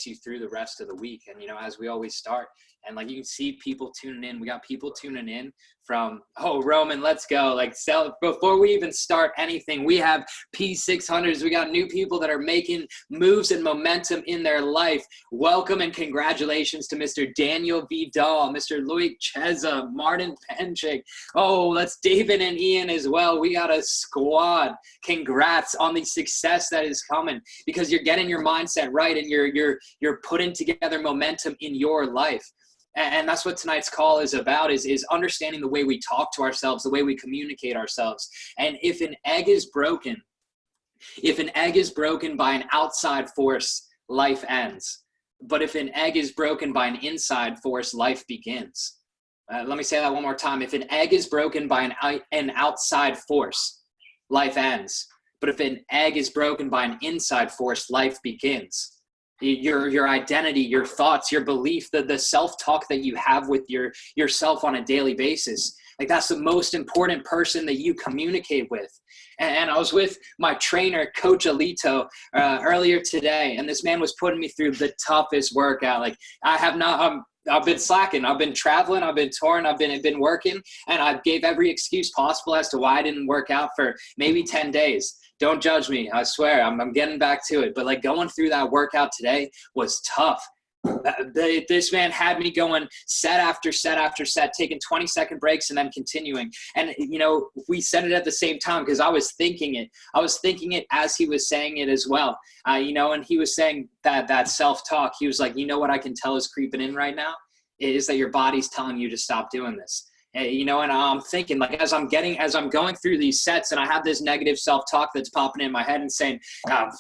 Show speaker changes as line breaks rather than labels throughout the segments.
you through the rest of the week. And, you know, as we always start, and like you can see people tuning in, we got people tuning in from, oh, Roman, let's go. Like, before we even start anything, we have P600s. We got new people that are making moves and momentum in their life. Welcome and congratulations to Mr. Daniel Vidal, Mr. Loic Cheza, Martin Penchik. Oh, let's David and Ian as well. We got a squad. Congrats on the success that is coming, because you're getting your mindset right and you're putting together momentum in your life. And that's what tonight's call is about, is understanding the way we talk to ourselves, the way we communicate ourselves. And if an egg is broken by an outside force, life ends. But if an egg is broken by an inside force, life begins. Let me say that one more time. If an egg is broken by an outside force, life ends. But if an egg is broken by an inside force, life begins. Your identity, your thoughts, your belief, the self-talk that you have with yourself on a daily basis. Like, that's the most important person that you communicate with. And I was with my trainer, Coach Alito, earlier today, and this man was putting me through the toughest workout. Like, I've been slacking. I've been traveling. I've been touring. I've been working, and I gave every excuse possible as to why I didn't work out for maybe 10 days. Don't judge me. I swear, I'm getting back to it. But like, going through that workout today was tough. This man had me going set after set after set, taking 20-second breaks and then continuing. And, you know, we said it at the same time because I was thinking it. I was thinking it as he was saying it as well. You know, and he was saying that self-talk. He was like, you know what I can tell is creeping in right now is that your body's telling you to stop doing this. You know, and I'm thinking, like, as I'm going through these sets and I have this negative self-talk that's popping in my head and saying,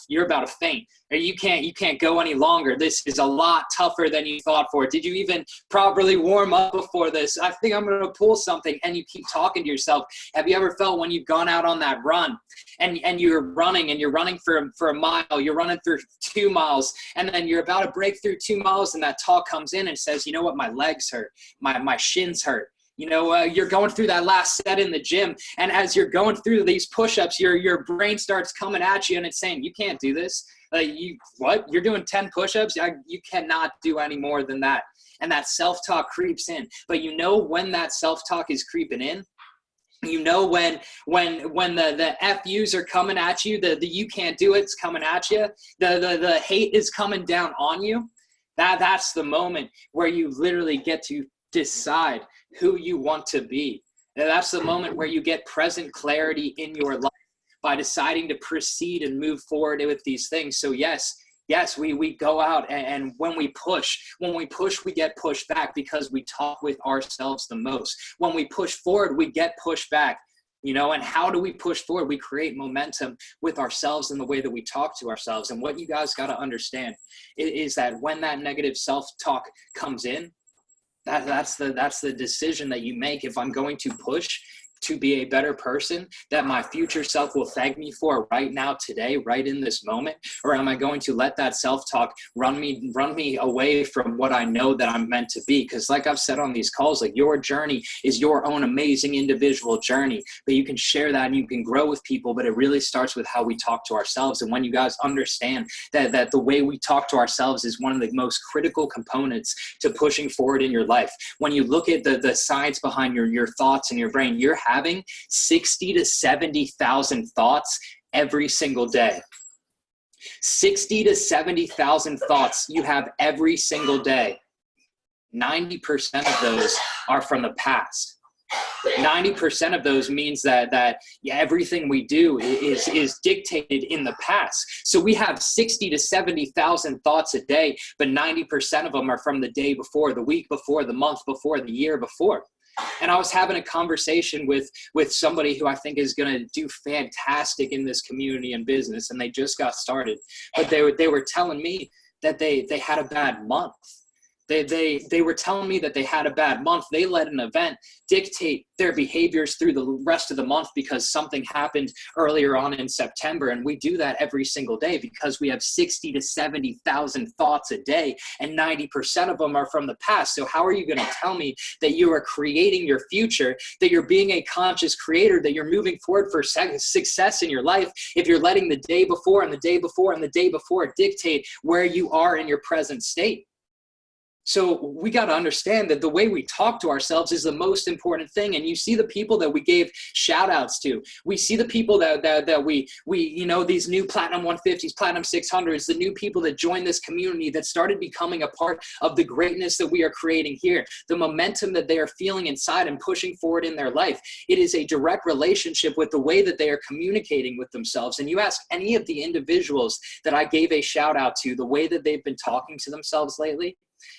you're about to faint, or you can't go any longer. This is a lot tougher than you thought for. Did you even properly warm up before this? I think I'm going to pull something. And you keep talking to yourself. Have you ever felt when you've gone out on that run and you're running for a mile, you're running through 2 miles, and then you're about to break through 2 miles and that talk comes in and says, you know what, my legs hurt, my shins hurt. You know, you're going through that last set in the gym, and as you're going through these push-ups, your brain starts coming at you, and it's saying, you can't do this. You're doing 10 push-ups? You cannot do any more than that. And that self-talk creeps in. But you know when that self-talk is creeping in? You know when the FUs are coming at you, the you can't do it's coming at you, the hate is coming down on you. That's the moment where you literally get to decide who you want to be. And that's the moment where you get present clarity in your life by deciding to proceed and move forward with these things. So yes, we go out, and when we push, we get pushed back because we talk with ourselves the most. When we push forward, we get pushed back. You know, and how do we push forward? We create momentum with ourselves in the way that we talk to ourselves. And what you guys got to understand is that when that negative self-talk comes in, that's the decision that you make. If I'm going to push to be a better person that my future self will thank me for right now, today, right in this moment? Or am I going to let that self-talk run me away from what I know that I'm meant to be? Because like I've said on these calls, like, your journey is your own amazing individual journey, but you can share that and you can grow with people, but it really starts with how we talk to ourselves. And when you guys understand that the way we talk to ourselves is one of the most critical components to pushing forward in your life. When you look at the science behind your thoughts in your brain, you're having 60 to 70,000 thoughts every single day. 60 to 70,000 thoughts you have every single day. 90% of those are from the past. 90% of those means that everything we do is dictated in the past. So we have 60 to 70,000 thoughts a day, but 90% of them are from the day before, the week before, the month before, the year before. And I was having a conversation with somebody who I think is going to do fantastic in this community and business, and they just got started. But they were telling me that they had a bad month. They were telling me that they had a bad month. They let an event dictate their behaviors through the rest of the month because something happened earlier on in September. And we do that every single day because we have 60 to 70,000 thoughts a day, and 90% of them are from the past. So how are you going to tell me that you are creating your future, that you're being a conscious creator, that you're moving forward for success in your life if you're letting the day before and the day before and the day before dictate where you are in your present state? So we got to understand that the way we talk to ourselves is the most important thing. And you see the people that we gave shout outs to. We see the people that we, you know, these new Platinum 150s, Platinum 600s, the new people that joined this community that started becoming a part of the greatness that we are creating here, the momentum that they are feeling inside and pushing forward in their life. It is a direct relationship with the way that they are communicating with themselves. And you ask any of the individuals that I gave a shout out to, the way that they've been talking to themselves lately,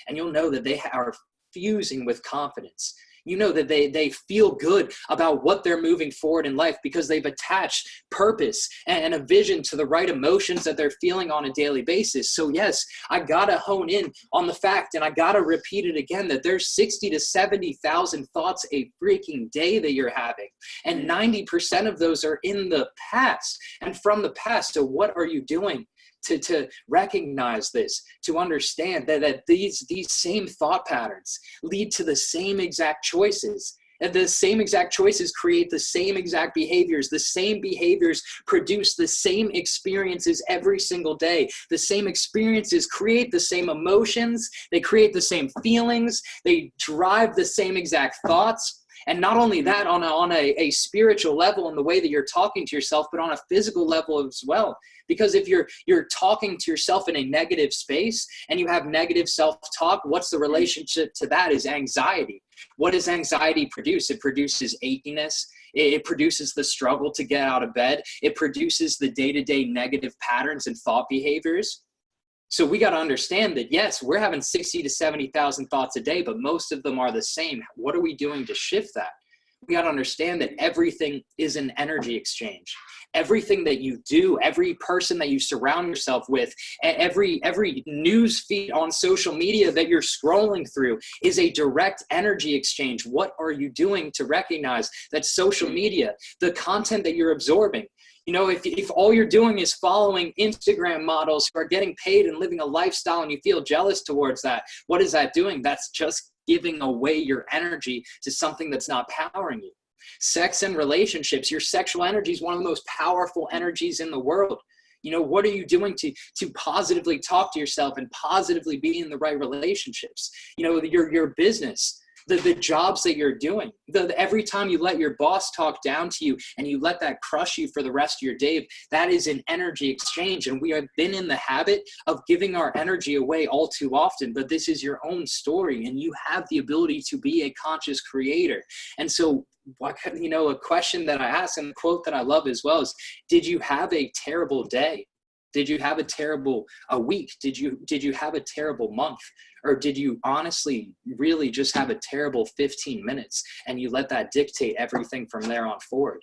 and you'll know that they are fusing with confidence. You know that they feel good about what they're moving forward in life because they've attached purpose and a vision to the right emotions that they're feeling on a daily basis. So yes, I gotta hone in on the fact, and I gotta repeat it again, that there's 60 to 70,000 thoughts a freaking day that you're having. And 90% of those are in the past and from the past. So what are you doing to recognize this, to understand that these same thought patterns lead to the same exact choices? And the same exact choices create the same exact behaviors. The same behaviors produce the same experiences every single day. The same experiences create the same emotions. They create the same feelings. They drive the same exact thoughts. And not only that, on a spiritual level in the way that you're talking to yourself, but on a physical level as well. Because if you're talking to yourself in a negative space and you have negative self-talk, what's the relationship to that? Is anxiety. What does anxiety produce? It produces achiness. It produces the struggle to get out of bed. It produces the day-to-day negative patterns and thought behaviors. So we got to understand that, yes, we're having 60 to 70,000 thoughts a day, but most of them are the same. What are we doing to shift that? We got to understand that everything is an energy exchange. Everything that you do, every person that you surround yourself with, every news feed on social media that you're scrolling through is a direct energy exchange. What are you doing to recognize that social media, the content that you're absorbing, you know, if all you're doing is following Instagram models who are getting paid and living a lifestyle and you feel jealous towards that, what is that doing? That's just giving away your energy to something that's not powering you. Sex and relationships, your sexual energy is one of the most powerful energies in the world. You know, what are you doing to positively talk to yourself and positively be in the right relationships? You know, your business, the jobs that you're doing, every time you let your boss talk down to you and you let that crush you for the rest of your day, that is an energy exchange. And we have been in the habit of giving our energy away all too often, but this is your own story and you have the ability to be a conscious creator. And so, you know, a question that I ask and a quote that I love as well is, did you have a terrible day? Did you have a week? Did you have a terrible month? Or did you honestly really just have a terrible 15 minutes and you let that dictate everything from there on forward?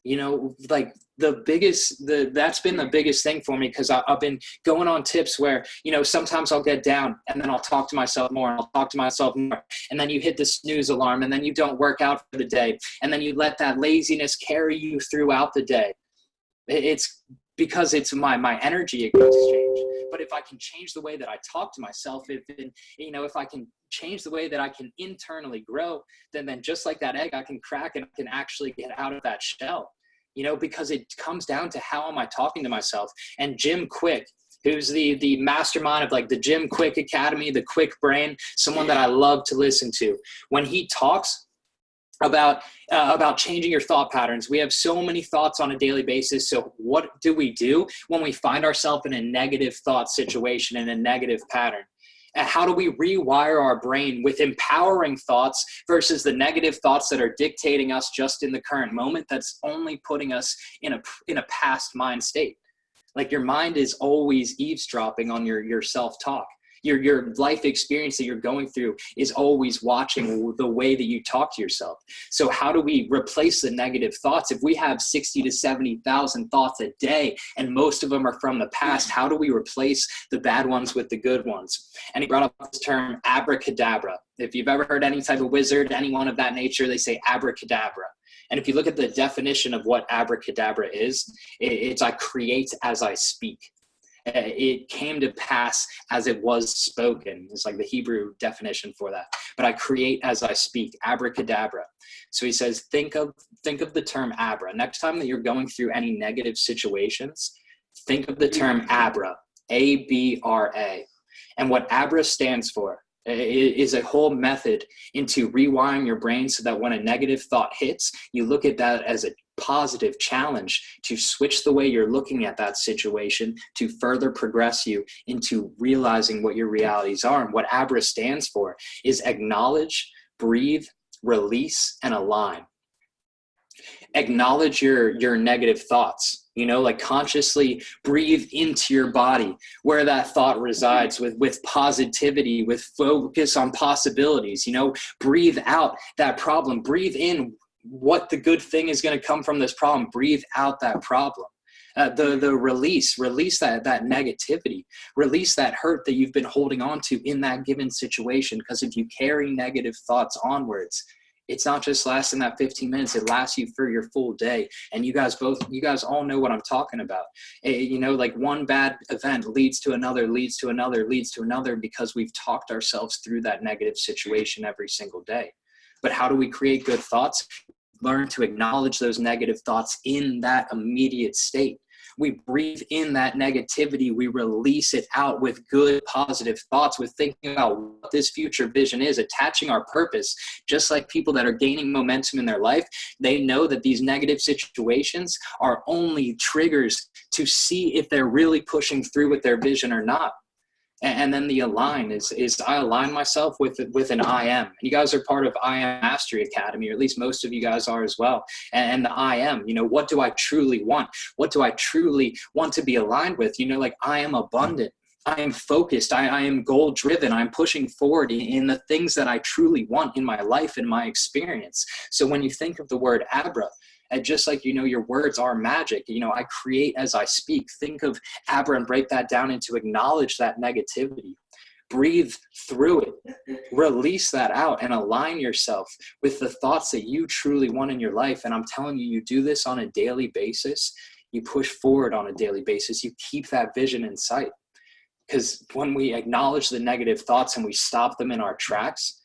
You know, like that's been the biggest thing for me, because I've been going on tips where, you know, sometimes I'll get down and then I'll talk to myself more and I'll talk to myself more. And then you hit the snooze alarm and then you don't work out for the day. And then you let that laziness carry you throughout the day. It's because it's my energy exchange. But if I can change the way that I talk to myself, if I can change the way that I can internally grow, then just like that egg, I can crack and I can actually get out of that shell, you know, because it comes down to how am I talking to myself. And Jim Kwik, who's the mastermind of like the Jim Kwik Academy, the Kwik Brain, someone that I love to listen to, when he talks about changing your thought patterns. We have so many thoughts on a daily basis. So what do we do when we find ourselves in a negative thought situation, in a negative pattern? And how do we rewire our brain with empowering thoughts versus the negative thoughts that are dictating us just in the current moment, that's only putting us in a past mind state? Like, your mind is always eavesdropping on your self-talk. Your life experience that you're going through is always watching the way that you talk to yourself. So how do we replace the negative thoughts? If we have 60 to 70,000 thoughts a day, and most of them are from the past, how do we replace the bad ones with the good ones? And he brought up this term abracadabra. If you've ever heard any type of wizard, anyone of that nature, they say abracadabra. And if you look at the definition of what abracadabra is, it's I create as I speak. It came to pass as it was spoken. It's like the Hebrew definition for that. But I create as I speak, abracadabra. So he says, think of the term abra. Next time that you're going through any negative situations, think of the term abra, A-B-R-A. And what abra stands for is a whole method into rewiring your brain so that when a negative thought hits, you look at that as a positive challenge to switch the way you're looking at that situation to further progress you into realizing what your realities are. And what ABRA stands for is acknowledge, breathe, release, and align. Acknowledge your negative thoughts, like consciously breathe into your body where that thought resides with positivity, with focus on possibilities, breathe out that problem, breathe in what the good thing is going to come from this problem, breathe out that problem. The release that negativity, release that hurt that you've been holding on to in that given situation. Because if you carry negative thoughts onwards, it's not just lasting that 15 minutes, it lasts you for your full day. And you guys all know what I'm talking about. Like one bad event leads to another, leads to another, leads to another, because we've talked ourselves through that negative situation every single day. But how do we create good thoughts? Learn to acknowledge those negative thoughts in that immediate state. We breathe in that negativity. We release it out with good, positive thoughts, with thinking about what this future vision is, attaching our purpose. Just like people that are gaining momentum in their life, they know that these negative situations are only triggers to see if they're really pushing through with their vision or not. And then the align is I align myself with an I am. And you guys are part of I Am Mastery Academy, or at least most of you guys are as well. And the I am, what do I truly want? What do I truly want to be aligned with? Like I am abundant. I am focused. I am goal driven. I'm pushing forward in the things that I truly want in my life and my experience. So when you think of the word Abra, and just like, your words are magic, I create as I speak. Think of Abra and break that down into acknowledge that negativity. Breathe through it. Release that out and align yourself with the thoughts that you truly want in your life. And I'm telling you, you do this on a daily basis. You push forward on a daily basis. You keep that vision in sight. Because when we acknowledge the negative thoughts and we stop them in our tracks,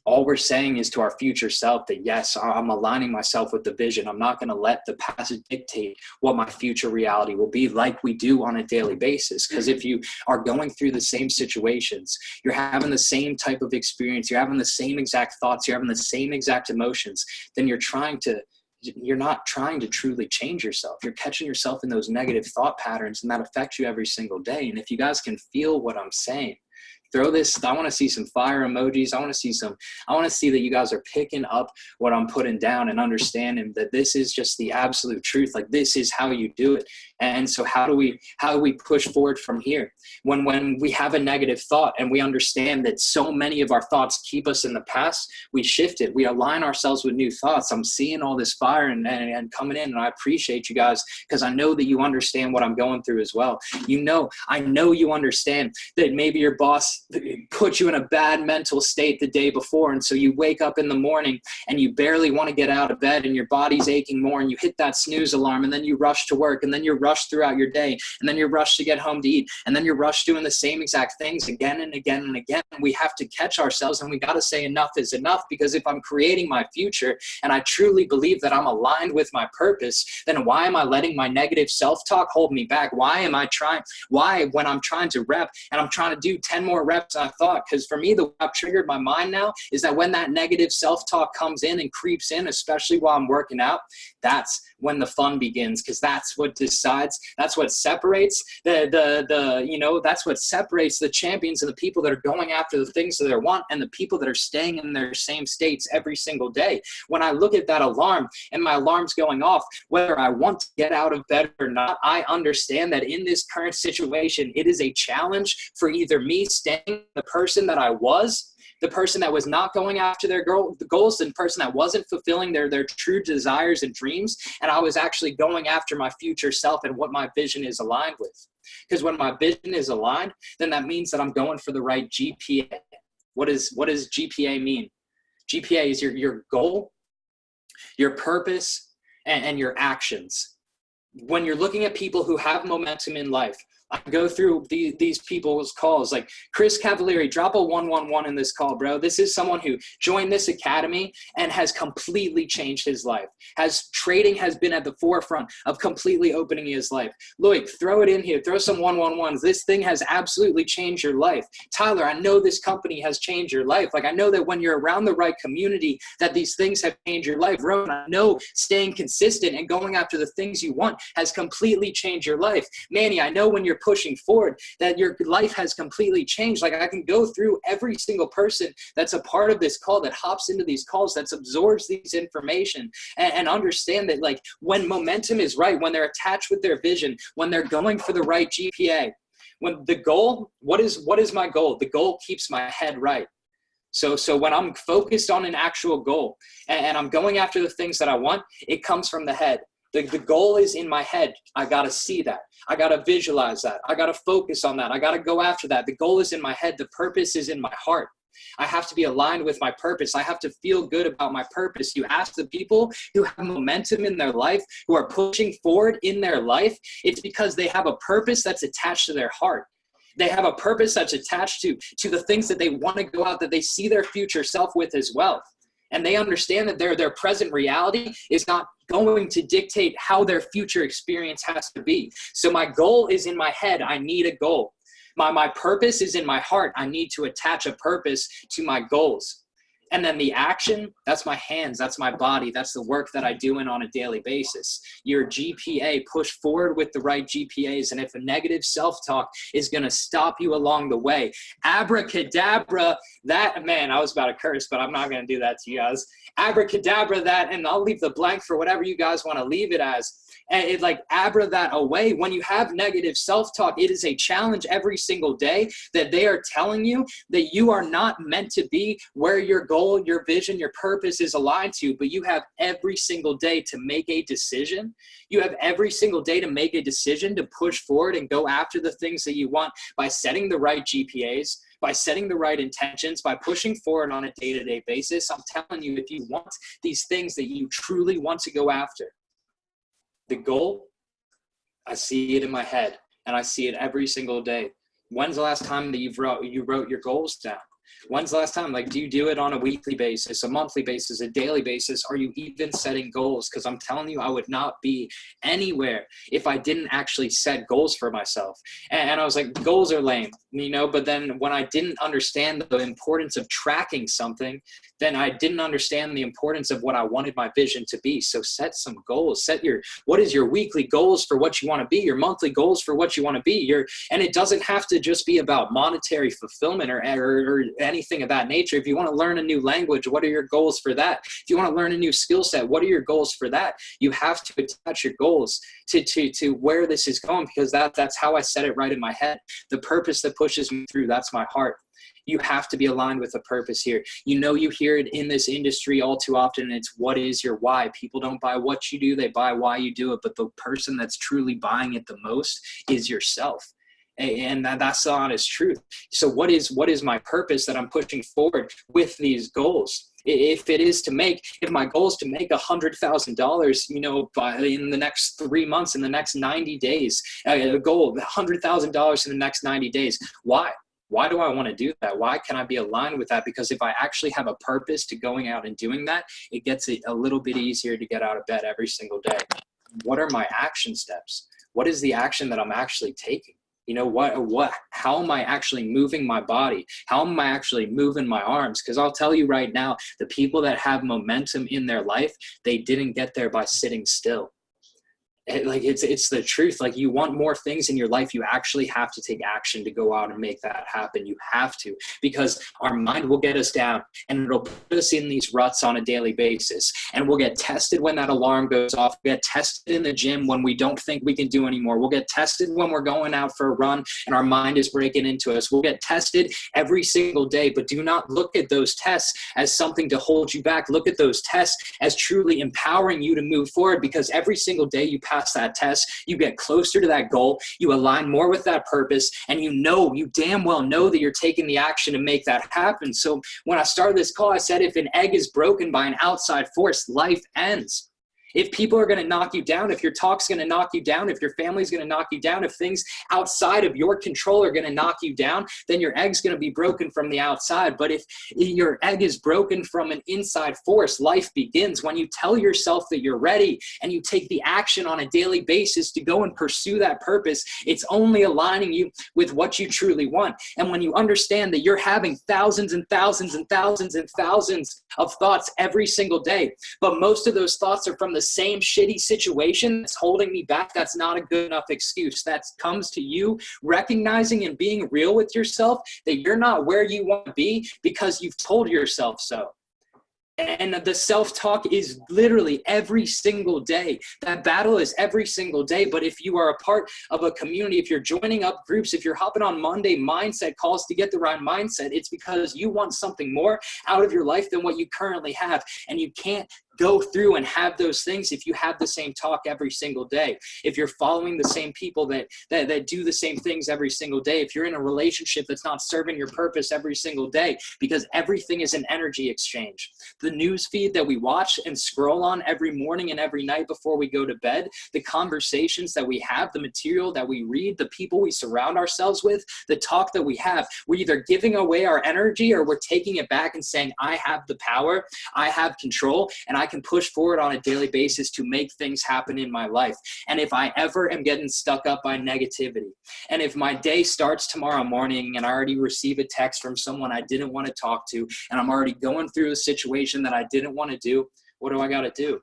all we're saying is to our future self that, yes, I'm aligning myself with the vision. I'm not going to let the past dictate what my future reality will be, like we do on a daily basis. Because if you are going through the same situations, you're having the same type of experience, you're having the same exact thoughts, you're having the same exact emotions, then you're not trying to truly change yourself. You're catching yourself in those negative thought patterns, and that affects you every single day. And if you guys can feel what I'm saying, throw this. I want to see some fire emojis. I want to see that you guys are picking up what I'm putting down and understanding that this is just the absolute truth. Like, this is how you do it. And so how do we push forward from here? When we have a negative thought and we understand that so many of our thoughts keep us in the past, we shift it. We align ourselves with new thoughts. I'm seeing all this fire and coming in, and I appreciate you guys, because I know that you understand what I'm going through as well. I know you understand that maybe your boss put you in a bad mental state the day before, and so you wake up in the morning and you barely want to get out of bed, and your body's aching more, and you hit that snooze alarm, and then you rush to work, and then you're rushed throughout your day, and then you're rushed to get home to eat, and then you're rushed doing the same exact things again and again and again. We have to catch ourselves, and we got to say enough is enough, because if I'm creating my future and I truly believe that I'm aligned with my purpose, then why am I letting my negative self-talk hold me back? Why when I'm trying to rep and I'm trying to do 10 more reps steps I thought. Because for me, the way I've triggered my mind now is that when that negative self-talk comes in and creeps in, especially while I'm working out, that's when the fun begins, because that's what decides, that's what separates that's what separates the champions and the people that are going after the things that they want, and the people that are staying in their same states every single day. When I look at that alarm and my alarm's going off, whether I want to get out of bed or not, I understand that in this current situation, it is a challenge for either me staying the person that I was, the person that was not going after their goals, the person that wasn't fulfilling their true desires and dreams, and I was actually going after my future self and what my vision is aligned with. Because when my vision is aligned, then that means that I'm going for the right GPA. What does GPA mean? GPA is your goal, your purpose, and your actions. When you're looking at people who have momentum in life, I go through these people's calls, like Chris Cavalieri, drop a 111 in this call, bro. This is someone who joined this academy and has completely changed his life. Trading has been at the forefront of completely opening his life. Loic, throw it in here. Throw some 111s. This thing has absolutely changed your life. Tyler, I know this company has changed your life. Like, I know that when you're around the right community, that these things have changed your life. Roman, I know staying consistent and going after the things you want has completely changed your life. Manny, I know when you're pushing forward that your life has completely changed. Like, I can go through every single person that's a part of this call, that hops into these calls, that absorbs these information, and understand that, like, when momentum is right, when they're attached with their vision, when they're going for the right GPA, when the goal, what is my goal? The goal keeps my head right. So when I'm focused on an actual goal and I'm going after the things that I want, it comes from the head. The goal is in my head. I got to see that. I got to visualize that. I got to focus on that. I got to go after that. The goal is in my head. The purpose is in my heart. I have to be aligned with my purpose. I have to feel good about my purpose. You ask the people who have momentum in their life, who are pushing forward in their life, it's because they have a purpose that's attached to their heart. They have a purpose that's attached to the things that they want to go out, that they see their future self with as well. And they understand that their present reality is not going to dictate how their future experience has to be. So my goal is in my head. I need a goal. My purpose is in my heart. I need to attach a purpose to my goals. And then the action, that's my hands, that's my body, that's the work that I do on a daily basis. Your GPA, push forward with the right GPAs. And if a negative self-talk is going to stop you along the way, abracadabra that, man, I was about to curse, but I'm not going to do that to you guys. Abracadabra that, and I'll leave the blank for whatever you guys want to leave it as. And it, like, abra that away. When you have negative self-talk, it is a challenge every single day that they are telling you that you are not meant to be where your goal, your vision, your purpose is aligned to, but you have every single day to make a decision. You have every single day to make a decision to push forward and go after the things that you want by setting the right GPAs, by setting the right intentions, by pushing forward on a day-to-day basis. I'm telling you, if you want these things that you truly want to go after, the goal, I see it in my head, and I see it every single day. When's the last time that you wrote your goals down? When's the last time? Like, do you do it on a weekly basis, a monthly basis, a daily basis? Are you even setting goals? Because I'm telling you, I would not be anywhere if I didn't actually set goals for myself. And I was like, goals are lame, but then when I didn't understand the importance of tracking something, then I didn't understand the importance of what I wanted my vision to be. So set some goals. What is your weekly goals for what you want to be, your monthly goals for what you want to be. And it doesn't have to just be about monetary fulfillment or anything of that nature. If you want to learn a new language, what are your goals for that? If you want to learn a new skill set, what are your goals for that? You have to attach your goals to where this is going, because that's how I set it right in my head. The purpose that pushes me through, that's my heart. You have to be aligned with a purpose here. You hear it in this industry all too often, and it's what is your why. People don't buy what you do, they buy why you do it. But the person that's truly buying it the most is yourself. And that's the honest truth. So what is my purpose that I'm pushing forward with these goals? If my goal is to make $100,000, in the next 3 months, in the next 90 days, a goal of $100,000 in the next 90 days, why? Why do I want to do that? Why can I be aligned with that? Because if I actually have a purpose to going out and doing that, it gets it a little bit easier to get out of bed every single day. What are my action steps? What is the action that I'm actually taking? You know, how am I actually moving my body? How am I actually moving my arms? Because I'll tell you right now, the people that have momentum in their life, they didn't get there by sitting still. Like it's the truth. Like, you want more things in your life, you actually have to take action to go out and make that happen. You have to, because our mind will get us down and it'll put us in these ruts on a daily basis. And we'll get tested when that alarm goes off. We'll get tested in the gym when we don't think we can do anymore. We'll get tested when we're going out for a run and our mind is breaking into us. We'll get tested every single day, but do not look at those tests as something to hold you back. Look at those tests as truly empowering you to move forward, because every single day you pass that test, you get closer to that goal, you align more with that purpose, and you damn well know that you're taking the action to make that happen. So when I started this call, I said, if an egg is broken by an outside force, life ends. If people are going to knock you down, if your talk's going to knock you down, if your family's going to knock you down, if things outside of your control are going to knock you down, then your egg's going to be broken from the outside. But if your egg is broken from an inside force, life begins. When you tell yourself that you're ready and you take the action on a daily basis to go and pursue that purpose, it's only aligning you with what you truly want. And when you understand that you're having thousands and thousands and thousands and thousands of thoughts every single day, but most of those thoughts are from the same shitty situation that's holding me back, that's not a good enough excuse. That comes to you recognizing and being real with yourself that you're not where you want to be because you've told yourself so. And the self-talk is literally every single day. That battle is every single day. But if you are a part of a community, if you're joining up groups, if you're hopping on Monday mindset calls to get the right mindset, it's because you want something more out of your life than what you currently have. And you can't go through and have those things if you have the same talk every single day. If you're following the same people that do the same things every single day, if you're in a relationship that's not serving your purpose every single day, because everything is an energy exchange. The news feed that we watch and scroll on every morning and every night before we go to bed, the conversations that we have, the material that we read, the people we surround ourselves with, the talk that we have, we're either giving away our energy or we're taking it back and saying, I have the power, I have control, and I can push forward on a daily basis to make things happen in my life. And if I ever am getting stuck up by negativity, and if my day starts tomorrow morning and I already receive a text from someone I didn't want to talk to, and I'm already going through a situation that I didn't want to do, what do I got to do?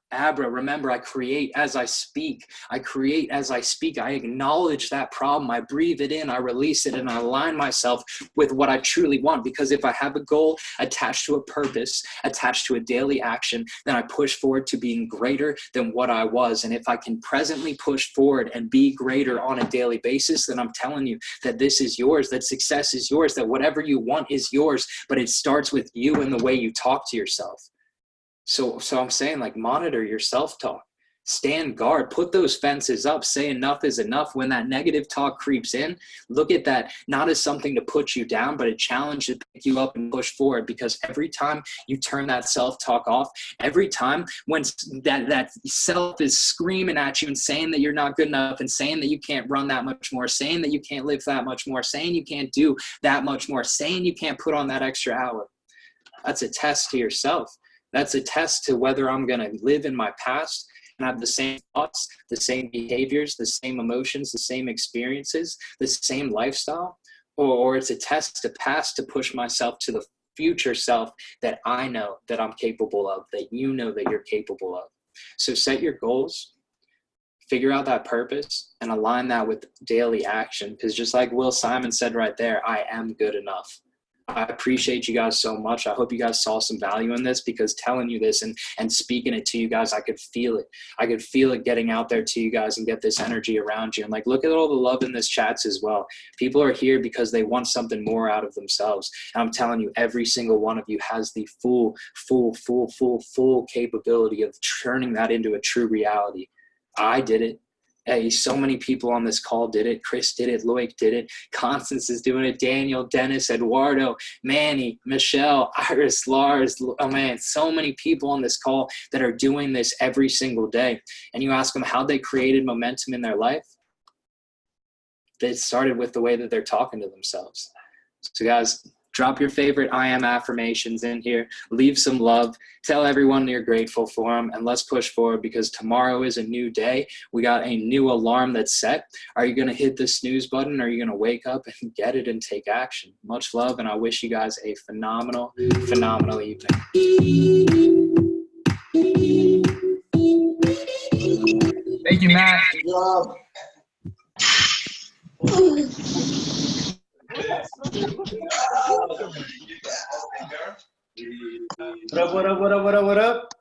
Abra, remember, I create as I speak. I create as I speak. I acknowledge that problem. I breathe it in, I release it, and I align myself with what I truly want. Because if I have a goal attached to a purpose, attached to a daily action, then I push forward to being greater than what I was. And if I can presently push forward and be greater on a daily basis, then I'm telling you that this is yours, that success is yours, that whatever you want is yours. But it starts with you and the way you talk to yourself. So I'm saying, like, monitor your self-talk, stand guard, put those fences up, say enough is enough. When that negative talk creeps in, look at that not as something to put you down, but a challenge to pick you up and push forward. Because every time you turn that self-talk off, every time when that self is screaming at you and saying that you're not good enough, and saying that you can't run that much more, saying that you can't live that much more, saying you can't do that much more, saying you can't put on that extra hour, that's a test to yourself. That's a test to whether I'm going to live in my past and have the same thoughts, the same behaviors, the same emotions, the same experiences, the same lifestyle, or it's a test to pass to push myself to the future self that I know that I'm capable of, that you know that you're capable of. So set your goals, figure out that purpose, and align that with daily action. Because just like Will Simon said right there, I am good enough. I appreciate you guys so much. I hope you guys saw some value in this, because telling you this and speaking it to you guys, I could feel it. I could feel it getting out there to you guys and get this energy around you. And like, look at all the love in this chats as well. People are here because they want something more out of themselves. And I'm telling you, every single one of you has the full capability of turning that into a true reality. I did it. Hey, so many people on this call did it. Chris did it. Loic did it. Constance is doing it. Daniel, Dennis, Eduardo, Manny, Michelle, Iris, Lars. Oh man, so many people on this call that are doing this every single day. And you ask them how they created momentum in their life. It started with the way that they're talking to themselves. So guys, Drop your favorite I am affirmations in here. Leave some love. Tell everyone you're grateful for them. And let's push forward because tomorrow is a new day. We got a new alarm that's set. Are you going to hit the snooze button? Or are you going to wake up and get it and take action? Much love. And I wish you guys a phenomenal, phenomenal evening.
Thank you, Matt.
Good job. What up, what up, what up, what up, what up?